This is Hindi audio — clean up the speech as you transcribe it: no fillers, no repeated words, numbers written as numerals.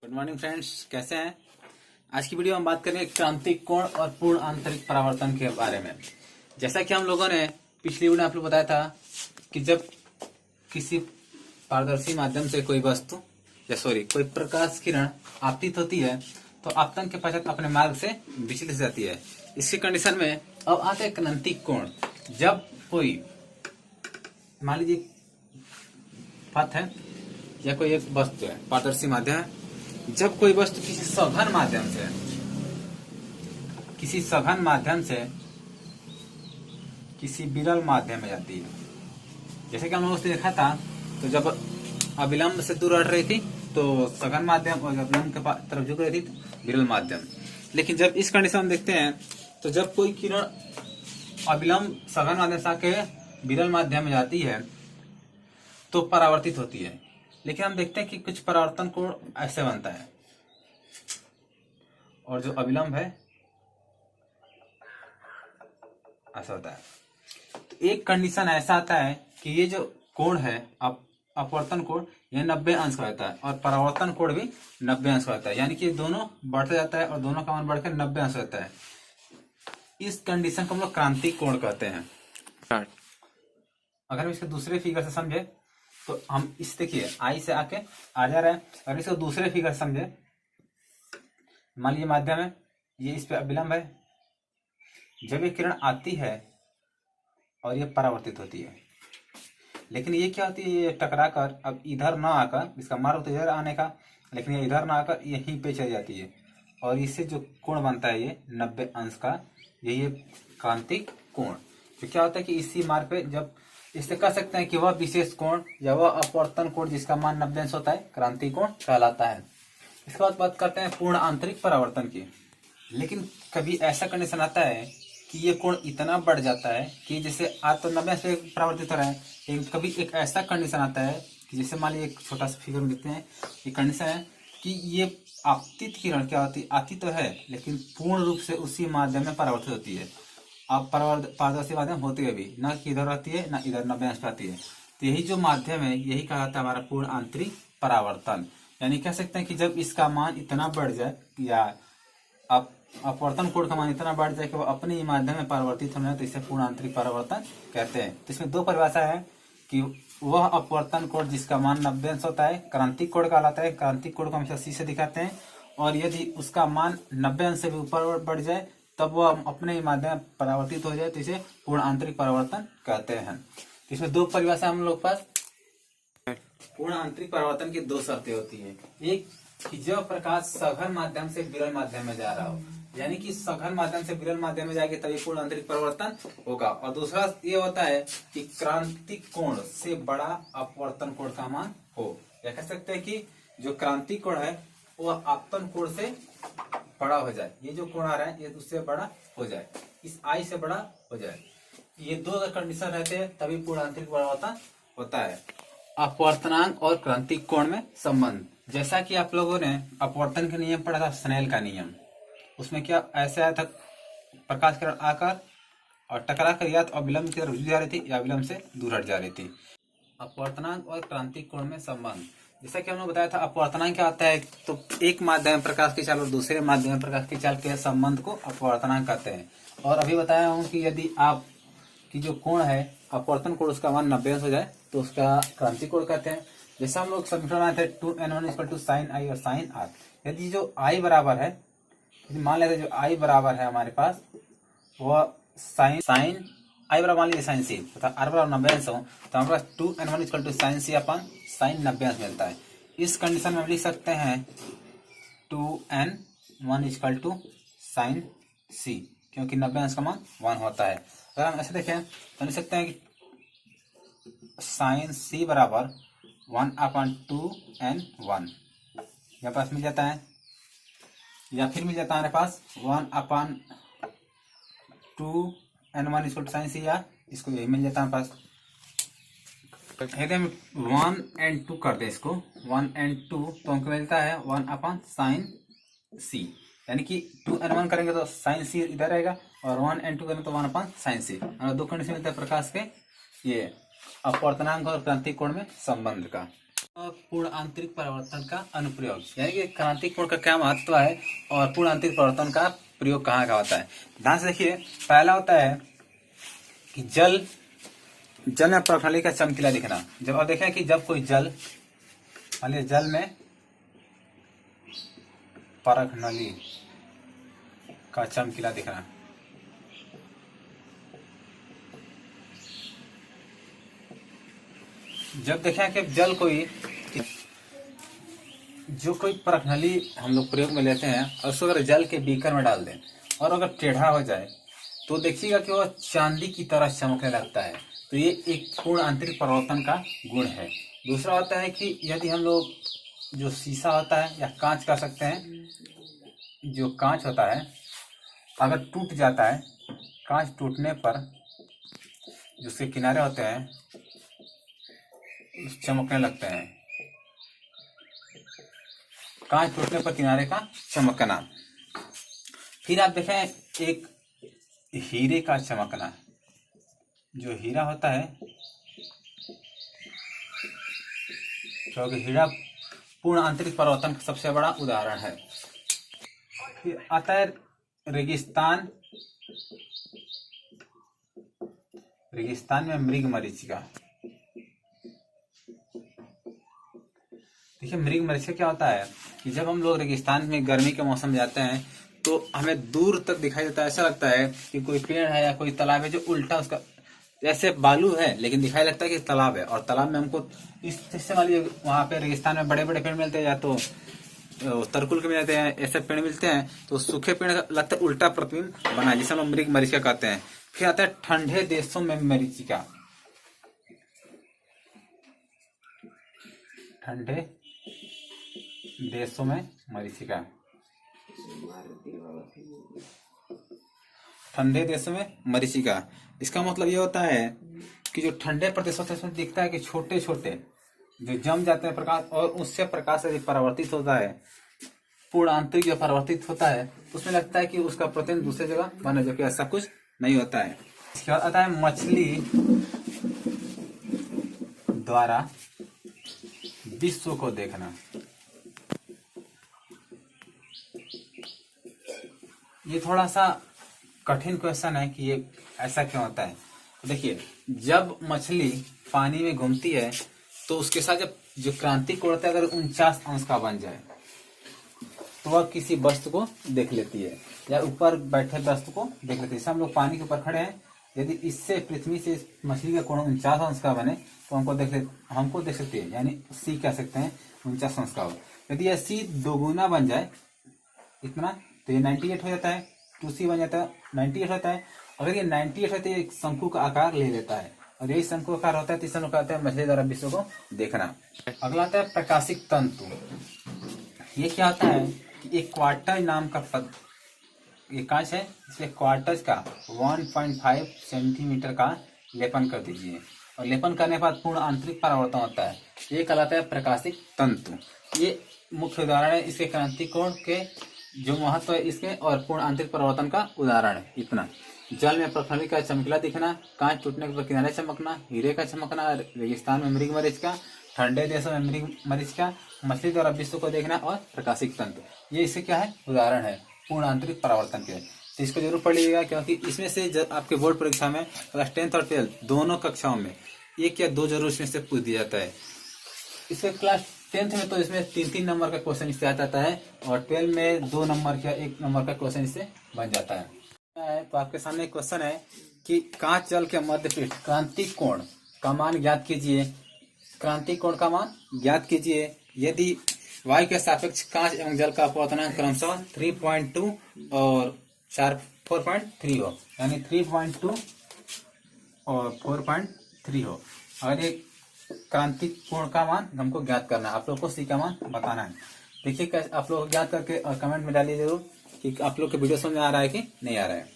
गुड मॉर्निंग फ्रेंड्स, कैसे हैं। आज की वीडियो में बात करेंगे क्रांतिक कोण और पूर्ण आंतरिक परावर्तन के बारे में। जैसा कि हम लोगों ने पिछली वीडियो में आप लोग बताया था कि जब किसी पारदर्शी माध्यम से कोई वस्तु कोई प्रकाश किरण आपतित होती है तो आपतन के पश्चात अपने मार्ग से विचलित हो जाती है। इसकी कंडीशन में अब आते हैं क्रांतिक कोण। जब कोई मान लीजिए पथ है या कोई एक वस्तु है, पारदर्शी माध्यम है, जब कोई वस्तु किसी सघन माध्यम से किसी विरल माध्यम में जाती है। जैसे कि हम लोगों ने देखा था, तो जब अविलंब से दूर हट रही थी तो सघन माध्यम और अविलंब के तरफ झुक रही थी विरल माध्यम। लेकिन जब इस कंडीशन में देखते हैं तो जब कोई किरण अविलंब सघन माध्यम से आके विरल माध्यम में जाती है तो परावर्तित होती है। लेकिन हम देखते हैं कि कुछ परावर्तन कोण ऐसे बनता है और जो अविलंब है ऐसा होता है। तो एक कंडीशन ऐसा आता है कि ये जो कोण है अपवर्तन कोण ये 90 अंश का होता है और परावर्तन कोण भी 90 अंश का होता है। यानी कि दोनों बढ़ता जाता है और दोनों का मान बढ़कर 90 अंश होता है। इस कंडीशन को हम लोग क्रांतिक कोण कहते हैं। अगर हम इसके दूसरे फिगर से समझे तो हम इस देखिए आई से आके आ जा रहा है। अगर इसको दूसरे फिगर समझे, मान लीजिए माध्यम है, ये इस पे अविलंब है। जब ये किरण आती है और ये परावर्तित होती है, लेकिन ये क्या होती है, ये टकराकर अब इधर ना आकर, इसका मार्ग तो इधर आने का, लेकिन ये इधर ना आकर यहीं पे चली जाती है और इससे जो कोण बनता है ये 90 अंश का, यही क्रांतिक कोण। तो क्या होता है कि इसी मार्ग पे जब इससे कह सकते हैं कि वह विशेष कोण या वह अपवर्तन कोण जिसका मान 90 अंश होता है क्रांतिक कोण कहलाता है। इसके बाद बात करते हैं पूर्ण आंतरिक परावर्तन की। लेकिन कभी ऐसा कंडीशन आता है कि ये कोण इतना बढ़ जाता है कि जैसे आज तो 90 अंश पे परावर्तित हो रहा है, लेकिन कभी एक ऐसा कंडीशन आता है कि जैसे मान लीजिए एक छोटा सा फिगर में देखते हैं, ये कंडीशन है कि ये आपतित किरण क्या होती है, आती तो है लेकिन पूर्ण रूप से उसी माध्यम में परावर्तित होती है। अब पारदर्शी माध्यम होती है भी ना कि इधर आती है ना इधर 90 अंश पे आती है। तो यही जो माध्यम है यही कहा जाता है हमारा पूर्ण आंतरिक परावर्तन। यानी कह सकते हैं कि जब इसका मान इतना बढ़ जाए या अपवर्तन कोण का मान इतना बढ़ जाए कि वो अपने ही माध्यम में परावर्तित होने तो इसे पूर्ण आंतरिक परावर्तन कहते हैं। तो इसमें दो परिभाषा है कि वह अपवर्तन कोण जिसका मान 90 अंश होता है क्रांतिक कोण कहलाता है। क्रांतिक कोण को हम C से दिखाते हैं और यदि उसका मान 90 अंश से भी ऊपर बढ़ जाए तब वह अपने ही माध्यम में परावर्तित हो जाए तो इसे पूर्ण आंतरिक परावर्तन कहते हैं। तो इसमें दो परिभाषा हम लोग पास। पूर्ण आंतरिक परावर्तन की दो शर्तें होती है। एक कि जब प्रकाश सघन माध्यम से विरल माध्यम में जा रहा हो, यानी कि सघन माध्यम से विरल माध्यम में जाके तभी पूर्ण आंतरिक परावर्तन होगा। और दूसरा ये होता है कि क्रांतिक कोण से बड़ा अपवर्तन कोण का मान हो, या कह सकते हैं कि जो क्रांतिक कोण है वह आपतन कोण से बड़ा हो जाए। ये जो कोण आ रहा है ये उससे बड़ा हो जाए, इस आई से बड़ा हो जाए। ये दो अगर कंडीशन रहते हैं तभी पूर्ण आंतरिक परावर्तन होता है। अपवर्तनांक और क्रांतिक कोण में संबंध, जैसा कि आप लोगों ने अपवर्तन के नियम पढ़ा था, स्नेल का नियम, उसमें क्या ऐसे आया था, प्रकाश किरण आकर और टकराकर या तो अविलंब की तरफ जा रही थी या विलंब से दूर हट जा रही थी। अपवर्तनांक और क्रांतिक कोण में संबंध, जैसा कि हमने बताया था अपवर्तनांक क्या होता है, तो एक माध्यम प्रकाश की चाल और दूसरे माध्यम प्रकाश की चाल के संबंध को अपवर्तनांक कहते हैं। और अभी बताया हूँ कि यदि आप की जो कोण है अपवर्तन कोण उसका मान 90 अंश हो जाए तो उसका क्रांतिक कोण कहते हैं। जैसे हम लोग समीकरण आए थे 2n1 = sin i और sin r। यदि जो i बराबर है, मान लेते जो i बराबर है हमारे पास वह sin i बराबर मान लीजिए sin c तथा r बराबर 90 अंश हो तो हमारे पास 2n1 = sin c अपन sin 90 अंश मिलता है। इस कंडीशन में हम लिख सकते हैं 2n1 = sin c, क्योंकि 90 अंश का मान 1 होता है। अगर हम ऐसे देखें तो लिख सकते हैं कि sin c बराबर 1/2n1 यहाँ पास मिल जाता है, या फिर मिल जाता है हमारे पास 1/2n1 = sin c, या इसको यही मिल जाता है हमारे पास। यदि हम 1 and 2 कर दे इसको 1 and 2 तो हमको मिलता है 1/sin c, यानी कि 2n1 करेंगे तो sin c इधर रहेगा और 1 and 2 करेंगे तो 1/sin c। दो कंडीशन मिलता है प्रकाश के ये अपवर्तनांक और क्रांतिक कोण में संबंध का। पूर्ण आंतरिक परिवर्तन का अनुप्रयोग, यानी कि क्रांतिक कोण का क्या महत्व है और पूर्ण आंतरिक परिवर्तन का प्रयोग कहाँ का होता है। ध्यान से देखिए, पहला होता है कि जल में प्रणाली का चमकीला दिखना। जब आप देखें कि जब कोई जल, मान लीजिए जल में परख नली का चमकीला दिखना, जब देखें कि जल कोई परख नली हम लोग प्रयोग में लेते हैं और उसको अगर जल के बीकर में डाल दें और अगर टेढ़ा हो जाए तो देखिएगा कि वह चांदी की तरह चमकने लगता है। तो ये एक पूर्ण आंतरिक परिवर्तन का गुण है। दूसरा होता है कि यदि हम लोग जो शीशा होता है या कांच कह सकते हैं, जो कांच होता है अगर टूट जाता है, कांच टूटने पर जो उसके किनारे होते हैं चमकने लगते हैं। कांच टूटने पर किनारे का चमकना। फिर आप देखें एक हीरे का चमकना। जो हीरा होता है, क्योंकि हीरा पूर्ण आंतरिक परिवर्तन का सबसे बड़ा उदाहरण है। फिर आता है रेगिस्तान में मृग मरीचिका। देखिए मृग मरीचिका क्या होता है कि जब हम लोग रेगिस्तान में गर्मी के मौसम में जाते हैं तो हमें दूर तक दिखाई देता है, ऐसा लगता है कि कोई पेड़ है या कोई तालाब है जो उल्टा उसका जैसे बालू है लेकिन दिखाई लगता है कि तालाब है। और तालाब में हमको इस हिस्से वाली वहां पे रेगिस्तान में बड़े बड़े पेड़ मिलते हैं, या तो तरकुल के मिलते हैं, ऐसे पेड़ मिलते हैं। तो सूखे पेड़ लगता है उल्टा प्रतिबिंब बना, जिसे हम लोग मृग मरीचिका कहते हैं। फिर आता है ठंडे देशों में मरीचिका। ठंडे देशों में मरीचिका, ठंडे देशों में मरीचिका। इसका मतलब ये होता है कि जो ठंडे प्रदेशों से दिखता है कि छोटे छोटे जो जम जाते हैं प्रकाश, और उससे प्रकाश यदि परावर्तित होता है, पूर्ण आंतरिक जो परावर्तित होता है, तो उसमें लगता है कि उसका प्रतिबिंब दूसरी जगह बना, जो कि ऐसा कुछ नहीं होता है। इसके बाद आता है मछली द्वारा विश्व को देखना। ये थोड़ा सा कठिन क्वेश्चन है कि ये ऐसा क्यों होता है। तो देखिए, जब मछली पानी में घूमती है तो उसके साथ जब जो क्रांतिक कोण होता है अगर 49 अंश का बन जाए तो वह किसी वस्तु को देख लेती है, या ऊपर बैठे वस्तु को देख लेती है। जैसे हम लोग पानी के ऊपर खड़े हैं, यदि इससे पृथ्वी से मछली का कोण 49 अंश का बने तो हमको देख सकती है, यानी सी कह सकते हैं 49 अंश का हो। यदि यह सी दोगुना बन जाए इतना तो ये 98 हो जाता है, 2C बन जाता है 98 होता है। अगर ये 98 होता है, एक शंकु का आकार ले लेता है, और यही शंकु आकार होता है तो इसे लोग कहते हैं मछली द्वारा विश्व को देखना। अगला आता है प्रकाशिक तंतु। ये क्या होता है कि एक क्वार्टर नाम का पद, ये कांच है, इसके क्वार्टज का 1.5 सेंटीमीटर का लेपन कर दीजिए, और लेपन करने के बाद पूर्ण आंतरिक परावर्तन होता है। ये कहलाता है प्रकाशिक तंतु। ये मुख्य उदाहरण है इसके क्रांतिक कोण के, जो महत्व है इसके, और पूर्ण आंतरिक परिवर्तन का उदाहरण है इतना। जल में प्रणाली का चमकीला दिखना, कांच टूटने पर किनारे चमकना, हीरे का चमकना, रेगिस्तान में मृग मरीचिका, ठंडे देशों में मृग मरीचिका, मछली द्वारा विश्व को देखना, और प्रकाशिक तंतु। ये इससे क्या है, उदाहरण है पूर्ण आंतरिक परावर्तन के। तो इसको जरूर पढ़ लीजिएगा, क्योंकि इसमें से आपके बोर्ड परीक्षा में क्लास 10th और 12th दोनों कक्षाओं में एक या दो जरूर इसमें से पूछ दिया जाता है। इसके क्लास 10th में तो इसमें 3-3 नंबर का क्वेश्चन इससे आ जाता है, और 12 में 2 नंबर का 1 नंबर का क्वेश्चन इससे बन जाता है। तो आपके सामने एक क्वेश्चन है कि कांच जल के मध्य पृष्ठ क्रांतिक कोण का मान ज्ञात कीजिए। क्रांतिक कोण का मान ज्ञात कीजिए यदि वायु के सापेक्ष कांच एवं जल का अपवर्तनांक क्रमशः 3.2 और 4.3 हो, यानी 3.2 और 4.3 हो। अगर एक क्रांतिक कोण का मान हमको ज्ञात करना है, आप लोग को सी का मान बताना है। देखिए आप लोग ज्ञात करके और कमेंट में डालिए जरूर कि आप लोग के वीडियो समझ में आ रहा है कि नहीं आ रहा है।